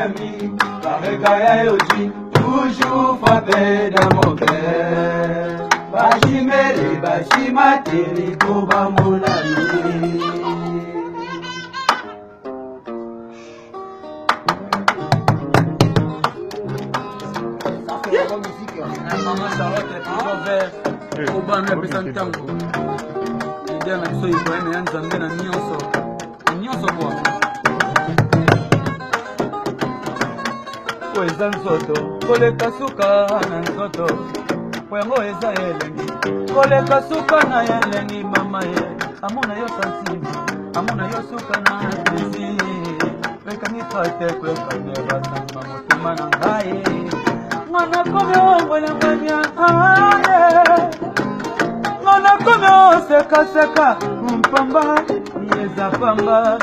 ami, Barekaya Yoji, toujours frappé dans mon cœur. Bajimele, Bajimateli, Koba mon ami. Maman Charlotte est toujours vert. Koba nous appelle ça un tango. L'idée à notre soeur Ibrahim et Anzambé na nyonso. Nyonso quoi. Kweza nzoto, koleka suka na nzoto. Kwengo eza elengi, koleka suka na elengi mama ye. Amona yo santima, amona yo suka na tezi. Weka ni fate kweka neba samba motema na ngai. Mwana komyo mwana mwanya aye. Mwana komyo seka seka mpamba yeza pamba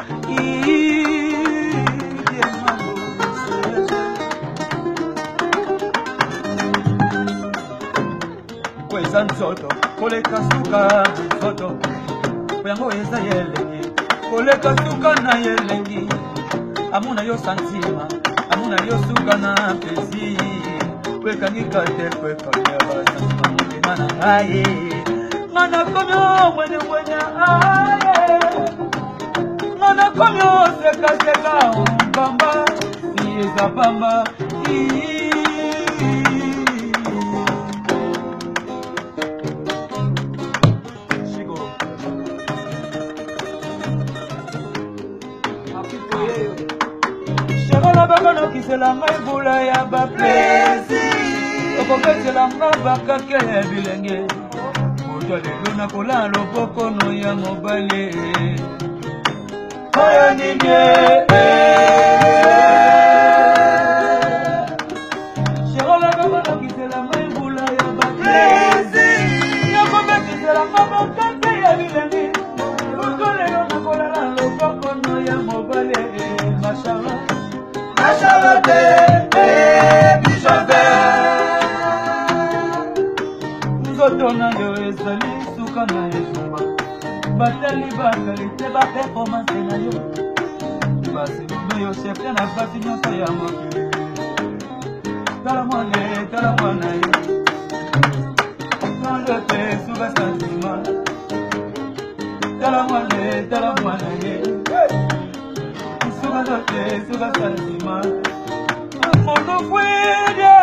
kweza nzoto koleka suka nzoto yango eza yelengi koleka suka na yelengi amuna yo santima amuna yo suka na pesi wekangika te kwekanyaba santima motema na ngai Mana komyo mwenye mwenye aye Mana komyo seka seka mpamba Yeza pamba Shigo Sherola baba no kisela ngai bula ya ba plesi Okokesela ngai bakake bilenge Luna kola loboko no ya mobale Oya ninye Sherola baba no kisela ngai bula ya baklesi Yako bekisela mama kante ya bilengi Ukole luna kola loboko no ya mobale Mashallah Mashallah de Bijove Nzotona yo ezali suka na ezumba Batali bakalite ba performance na yo Basi mbe yo chefte na basi nyonso ya mokili Tala mwana ye Nando te suka santima Tala mwana ye Suka te suka santima Mono fuide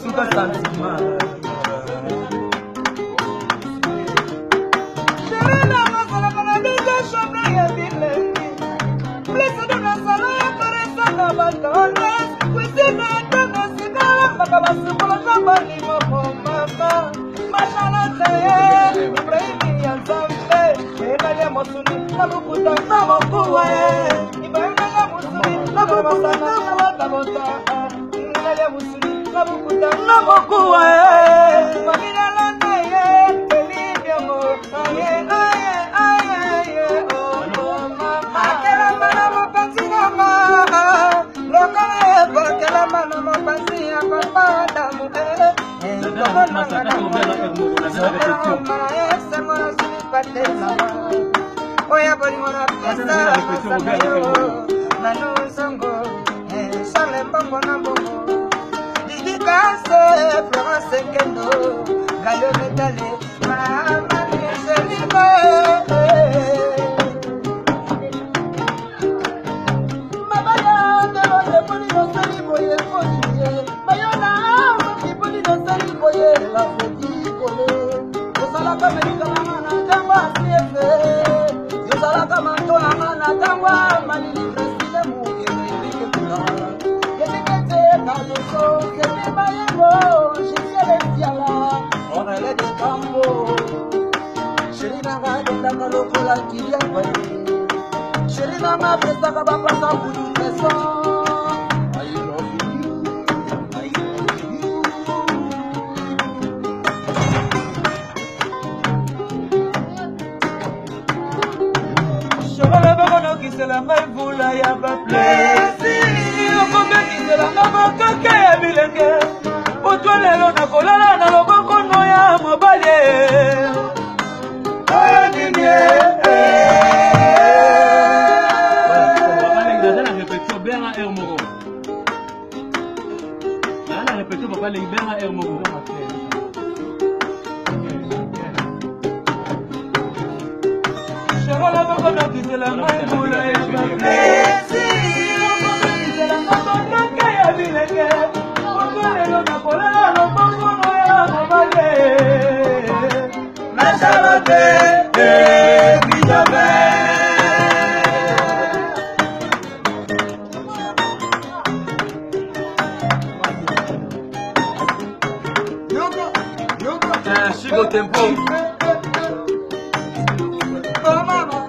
Suka santima Sherena masala kana deja chambre ya bile Blessed on a sala ya teresa na batone Cuisine tana sigara Bakabasu kola kama ni mama Mashallah taye Ibrahim ya zambe Ena ya mosuni Nabukuta na mokuwa Ibrahim ya musuni Nabukuta na watabota Ena ya musuni Nabukuta na mokuwa Magina lana ye Telibia mo Aye oh mama Akela mana mapanzi ya mama Lokala ye Bakela mana mapanzi ya papa Damu Oya boli mwana pesa Masakayo Nanu songo Shale mbongo na mbongo Didikase Florence Kendo Galio metale Mama Niselime Mabaya Delo de boli no seli boye Fodiye Mayona Maki boli no seli boye La fodi kole Yosala kamerika mana Tangwa siyefe Yosala kamantona mana Tangwa Manili presile muke Nilike kula Yenikete kaluso Kete mayengo Shisiele siala Onele de kambo Sherina gadenda kalokola kiria kwae Sherina mapesa kabapasa kuduneso I love you kobekisela ngai mvula ya baplesi okobekisela ngai bakake ya bilenge utwa lelo nakolala na lobokono ya mobali Cherola bakona kisela ngai mvula ya baplesi okobekisela ngai bakake ya bilenge utwa lelo nakolala na lobokono ya mobali Nachalote Bijobe Chico Tempo. Oh mama.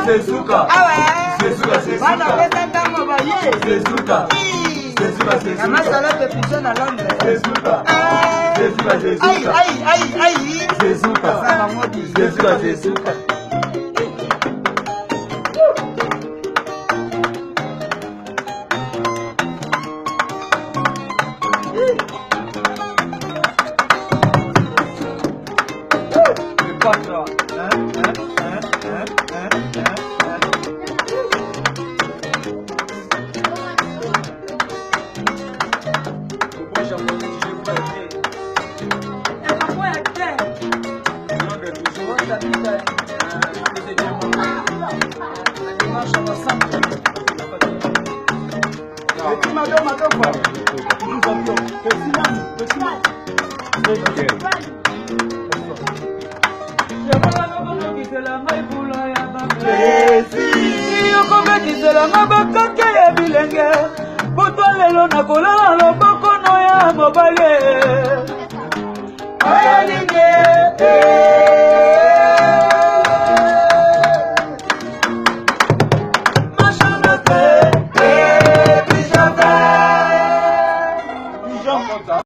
Sezuka. Sezuka. Bana pesa tango ba ye. Sezuka. Sezuka. Amasala te pisha na Londres. Sezuka. Sezuka. Ai. Sezuka. Sana modi. Sezuka. okobekisela ngai bakake ya bilenge butwa lelo nakolala lobokono ya mobali ayalinge